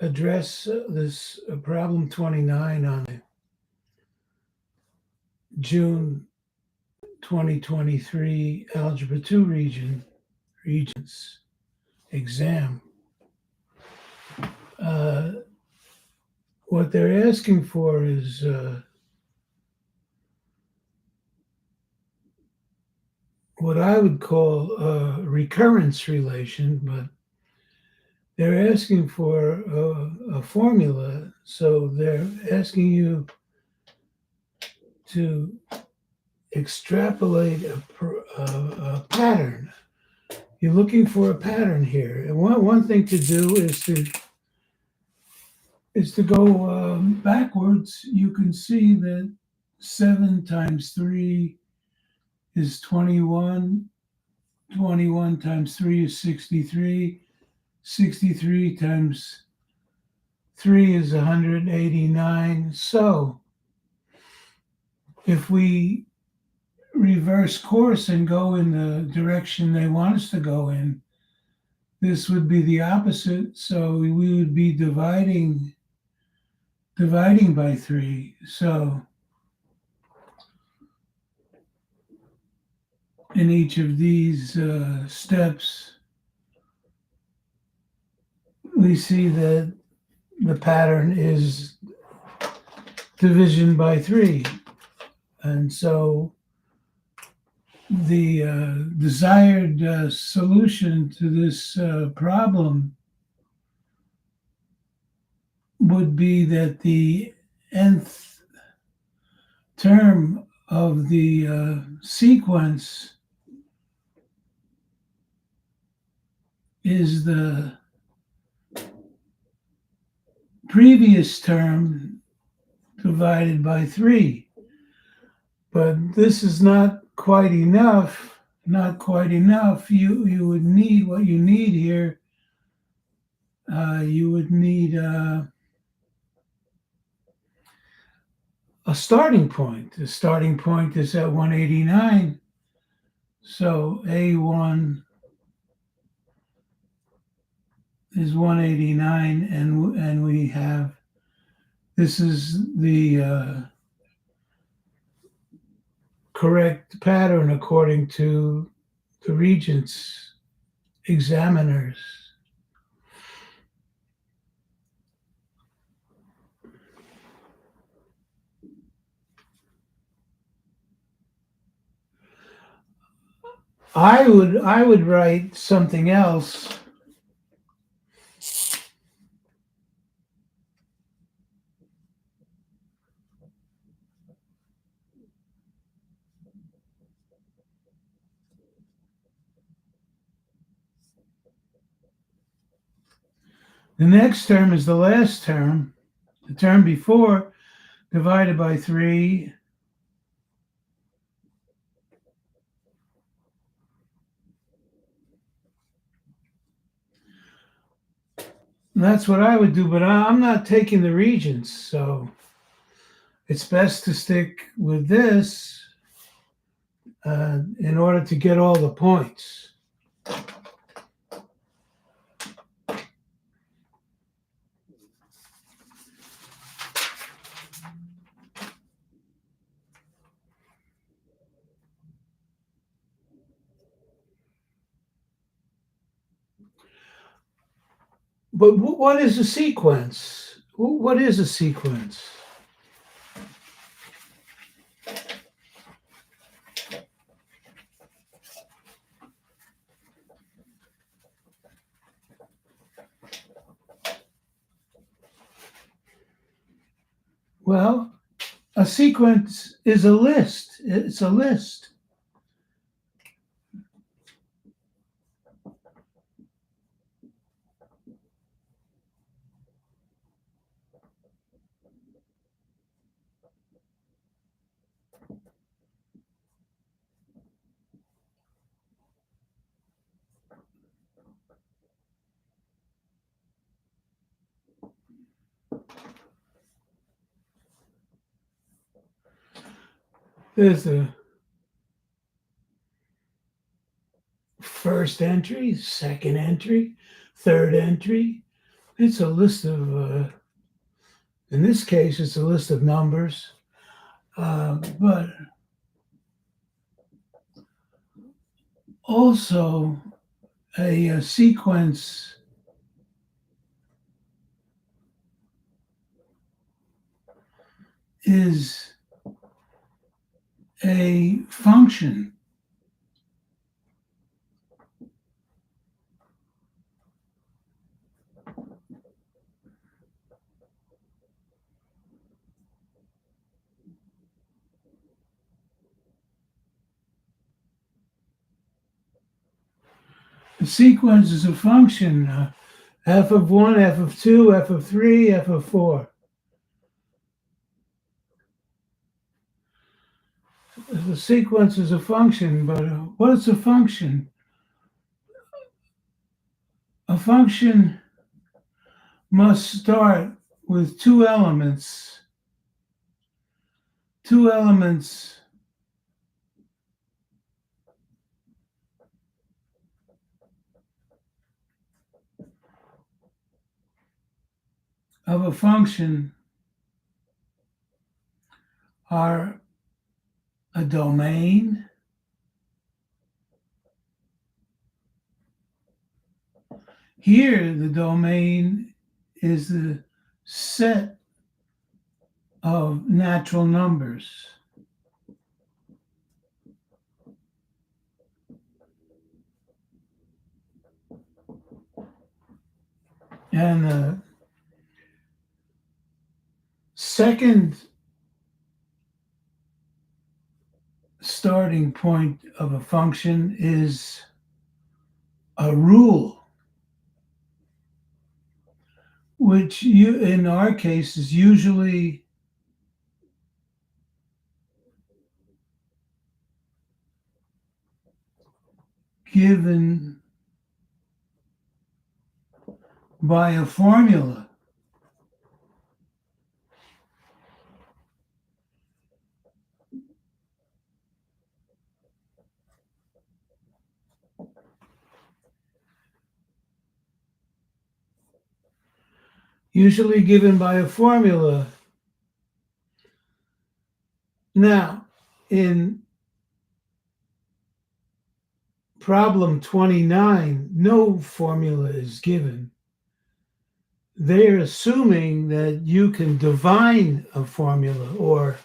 address this problem 29 on June 2023 Algebra 2 Regents exam. What they're asking for is what I would call a recurrence relation, but they're asking for a formula. So they're asking you to extrapolate a pattern. You're looking for a pattern here. And one thing to do is to go backwards. You can see that 7 times 3 is 21. 21 times 3 is 63. 63 times 3 is 189. So if we reverse course and go in the direction they want us to go in, this would be the opposite. So we would be dividing by 3. So in each of these steps, we see that the pattern is division by 3. And so the desired solution to this problem would be that the nth term of the sequence is the previous term divided by 3. But this is not quite enough. Not quite enough. You would need what you need here. You would need a starting point. The starting point is at 189. So A1 is 189, and we have, this is the correct pattern according to the Regents examiners. I would write something else. The next term is the last term, the term before, divided by 3. And that's what I would do, but I'm not taking the Regents, so it's best to stick with this in order to get all the points. But what is a sequence? What is a sequence? Well, a sequence is a list. It's a list. There's the first entry, second entry, third entry, It's a list of, in this case, it's a list of numbers, but also a sequence is a function. A sequence is a function, f of 1, f of 2, f of 3, f of 4. The sequence is a function, but what is a function? A function must start with two elements of a function are a domain here. The domain is the set of natural numbers, and the second starting point of a function is a rule, which in our case is usually given by a formula. Usually given by a formula. Now, in problem 29, no formula is given. They're assuming that you can divine a formula or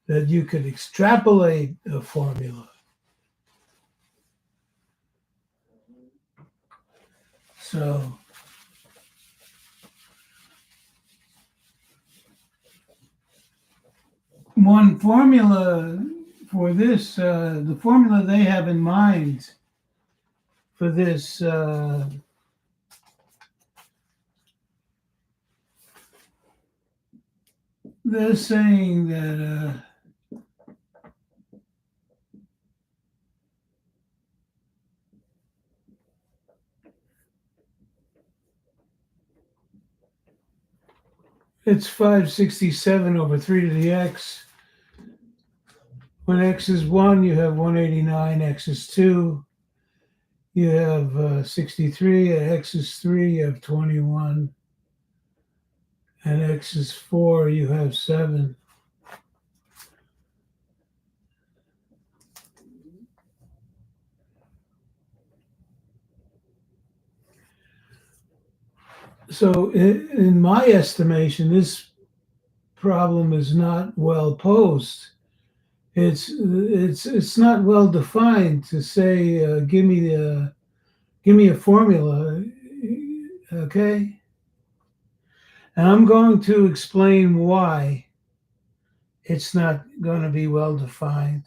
that you could extrapolate a formula. So one formula for this, the formula they have in mind for this, they're saying that it's 567 over 3 to the x. When x is 1, you have 189. X is 2, you have 63. At x is 3, you have 21. And x is 4, you have 7. So in my estimation, this problem is not well posed. It's not well defined to say give me a formula, okay? And I'm going to explain why it's not going to be well defined.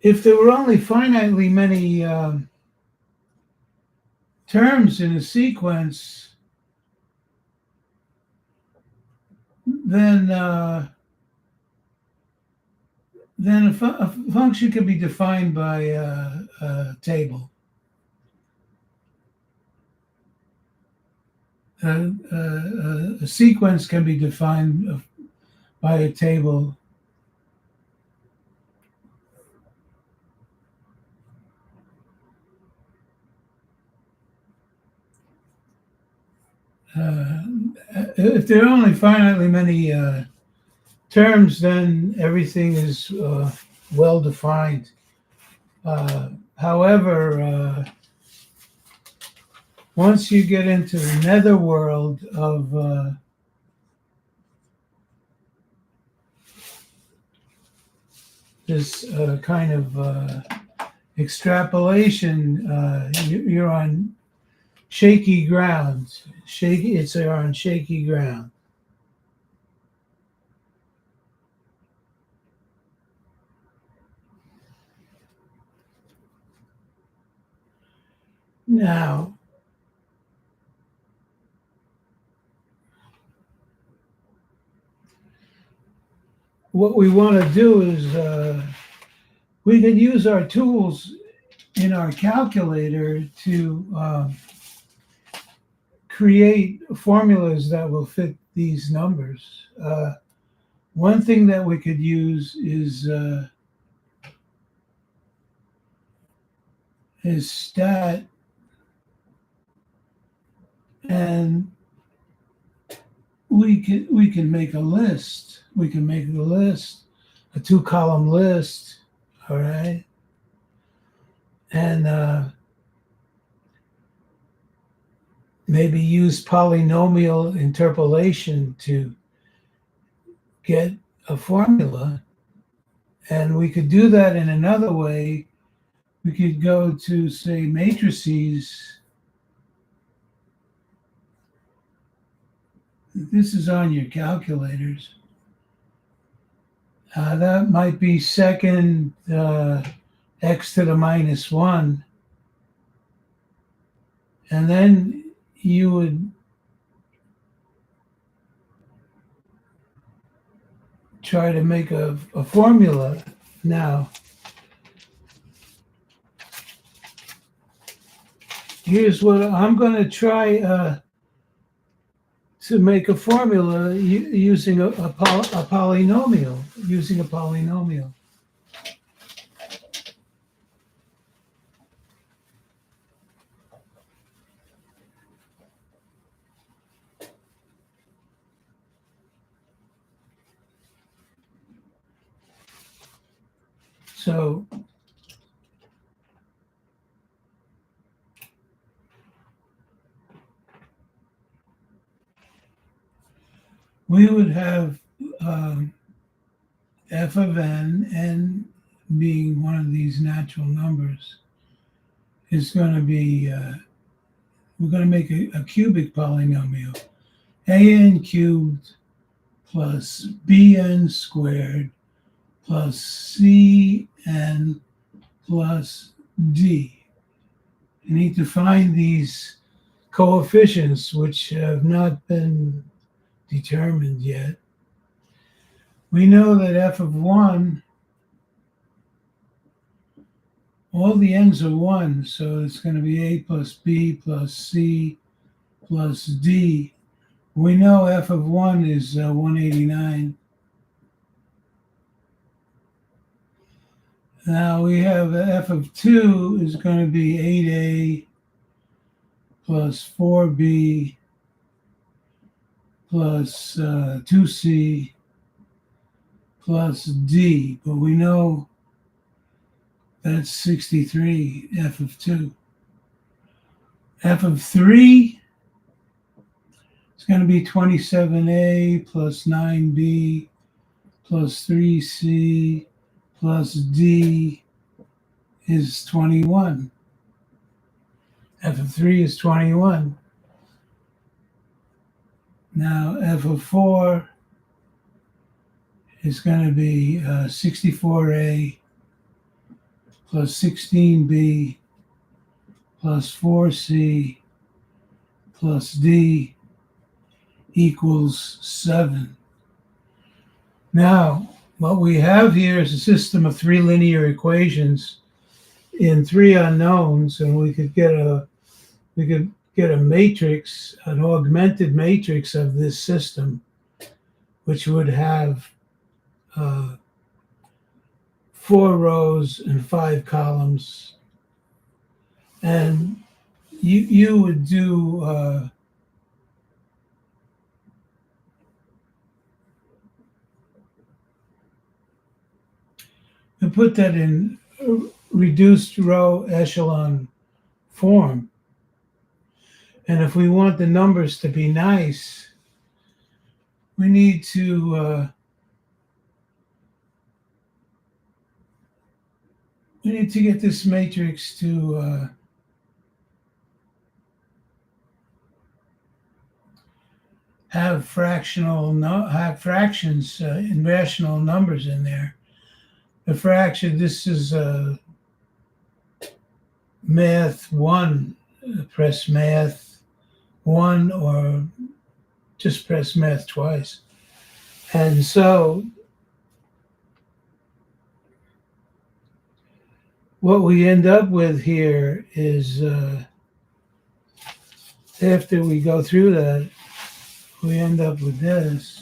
If there were only finitely many terms in a sequence, then a function can be defined by a table. A sequence can be defined by a table. if there are only finitely many terms, then everything is well defined. However, once you get into the netherworld of this kind of extrapolation, you're on shaky ground. You're on shaky ground. Now, what we want to do is we can use our tools in our calculator to create formulas that will fit these numbers. One thing that we could use is stat, and we can make a list. We can make the list, a 2-column list, all right, and maybe use polynomial interpolation to get a formula. And we could do that in another way. We could go to, say, matrices. This is on your calculators. That might be second x to the minus 1. And then you would try to make a formula. Now, here's what I'm going to try to make a formula using a polynomial. Using a polynomial. So we would have f of n being one of these natural numbers, is going to be, we're going to make a cubic polynomial. An cubed plus bn squared plus cn plus d. You need to find these coefficients which have not been determined yet. We know that f of 1, all the n's are 1, so it's going to be a plus b plus c plus d. We know f of 1 is 189. Now we have f of 2 is going to be 8a plus 4b plus 2c plus d, but we know that's 63, f of 2. F of 3 is going to be 27a plus 9b plus 3c plus d is 21. F of 3 is 21. Now f of 4 is going to be 64a plus 16b plus 4c plus d equals 7. Now, what we have here is a system of 3 linear equations in 3 unknowns, and we could get a matrix, an augmented matrix of this system, which would have 4 rows and 5 columns. And you would do to put that in reduced row echelon form. And if we want the numbers to be nice, we need to get this matrix to have fractions in rational numbers in there. The fraction. This is math 1. Press math 1, or just press math twice. And so what we end up with here is after we go through that, we end up with this.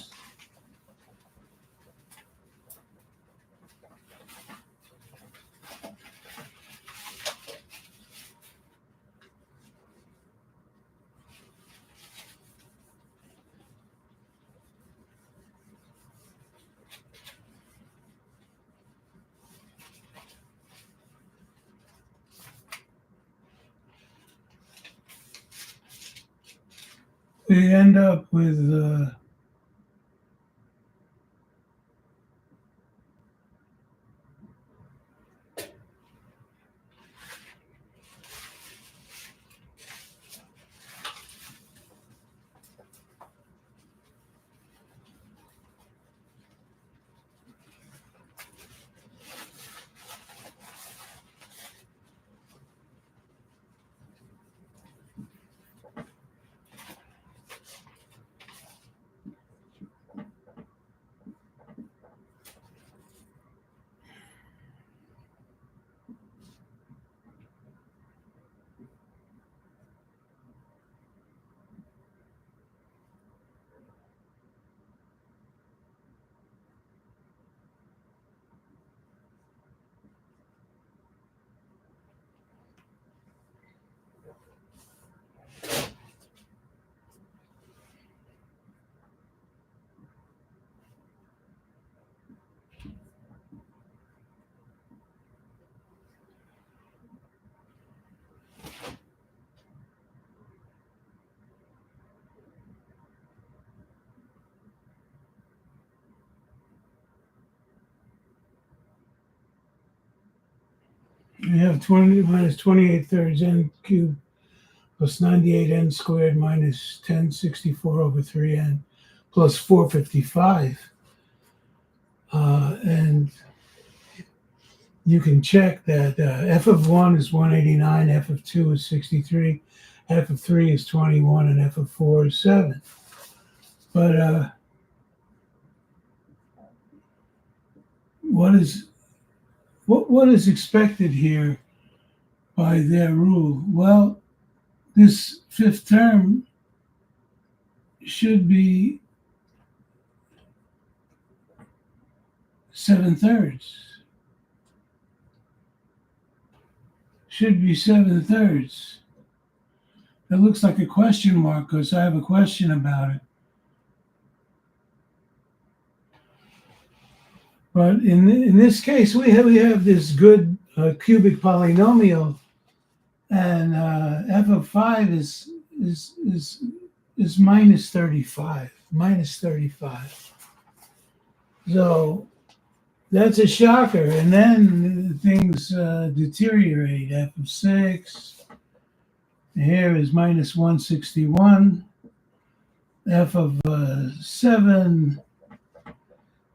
We end up with we have 20 minus 28 thirds n cubed plus 98 n squared minus 1064 over 3n plus 455. And you can check that f of 1 is 189, f of 2 is 63, f of 3 is 21, and f of 4 is 7. But what is expected here by their rule? Well, this fifth term should be 7/3. Should be 7/3. It looks like a question mark because I have a question about it. But in this case, we have this good cubic polynomial, and f of 5 is minus 35. Minus 35. So that's a shocker. And then things deteriorate. F of 6 here is minus 161. F of 7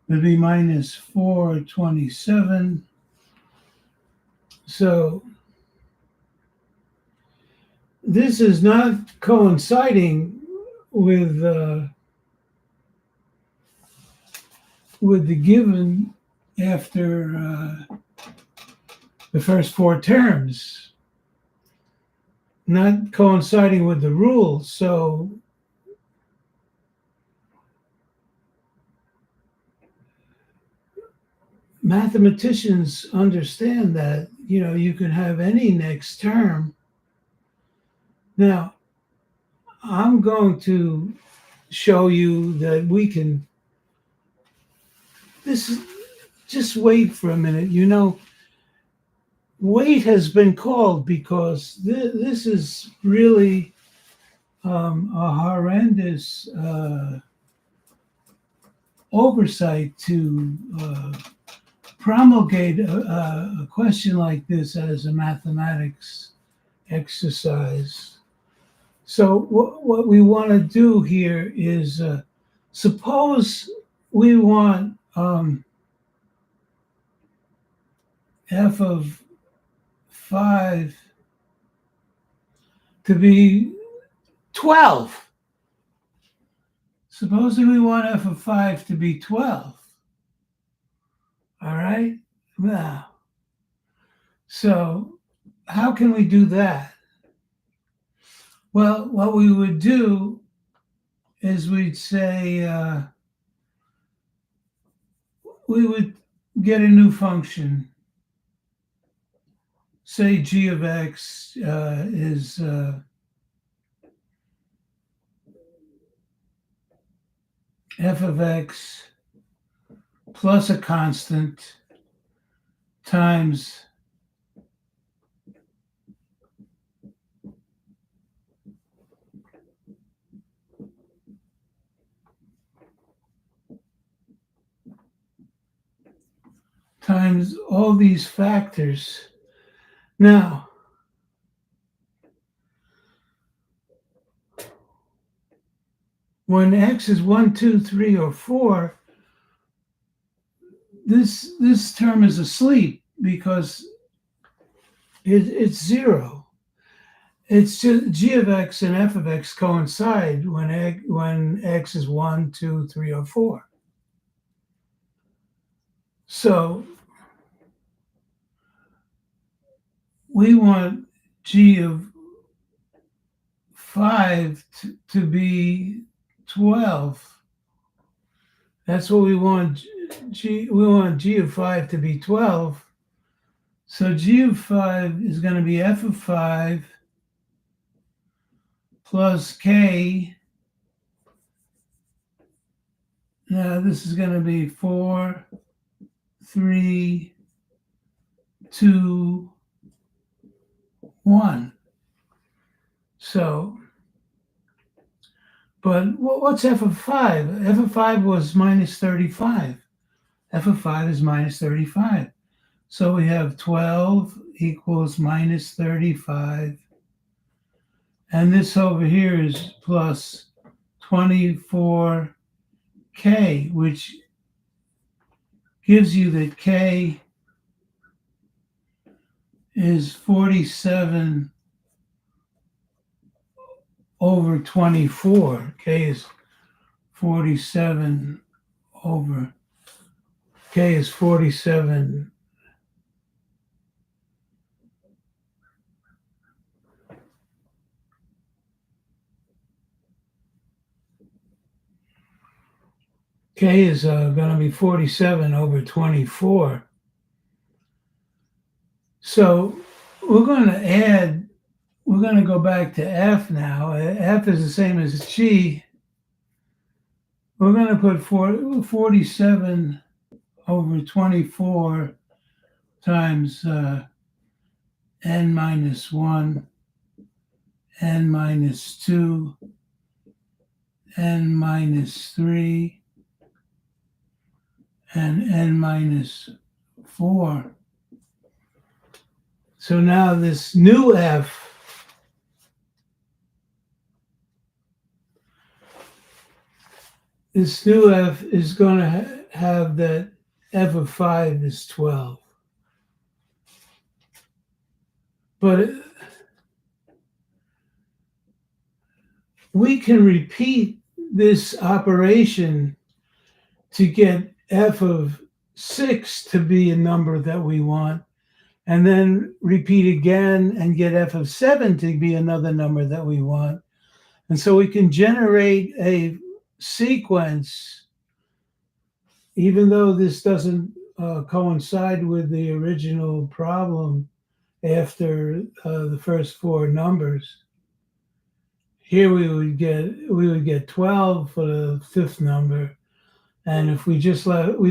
would be minus 427. So this is not coinciding with the given after the first 4 terms, not coinciding with the rule. So mathematicians understand that, you can have any next term. Now, I'm going to show you that we can, just wait for a minute. You know, wait has been called because this is really a horrendous oversight to promulgate a question like this as a mathematics exercise. So what we want to do here is suppose we want f of 5 to be 12. Supposing we want f of 5 to be 12. All right? Now, so how can we do that? Well, what we would do is we'd say we would get a new function. Say g of x is f of x plus a constant times all these factors. Now, when x is 1, 2, 3, or 4, this term is asleep because it's 0. It's just g of x and f of x coincide when x is 1, 2, 3, or 4. So we want g of 5 to be 12. That's what we want. We want g of 5 to be 12. So g of 5 is going to be f of 5 plus k. Now this is going to be 4, 3, 2, 1. So, but what's f of 5? F of 5 was minus 35. F of 5 is minus 35. So we have 12 equals minus 35. And this over here is plus 24k, which gives you that k is 47 over 24. K is 47 over, k is 47 k is going to be 47 over 24. So we're going to go back to f now. F is the same as g. We're going to put 47 over 24 times n minus 1, n minus 2, n minus 3, and n minus 4. So now this new f is going to have that f of 5 is 12. But we can repeat this operation to get f of 6 to be a number that we want, and then repeat again and get f of 7 to be another number that we want. And so we can generate a sequence, even though this doesn't coincide with the original problem after the first 4 numbers. Here we would get 12 for the 5th number, And if we we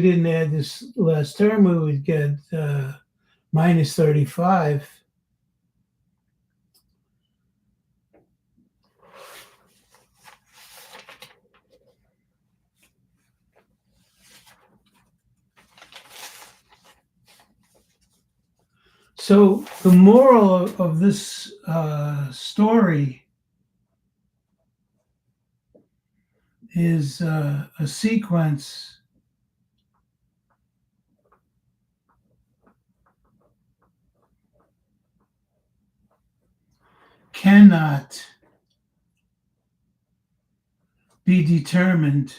didn't add this last term, we would get minus 35. So the moral of this story is a sequence cannot be determined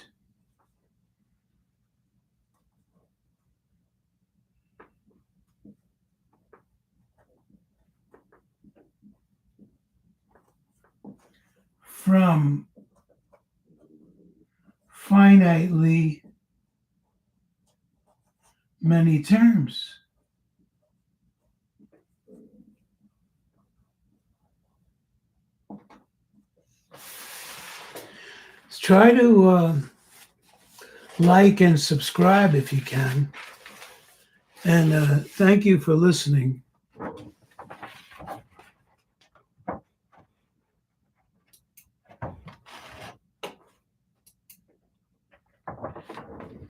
from finitely many terms. Try to like and subscribe if you can. And thank you for listening.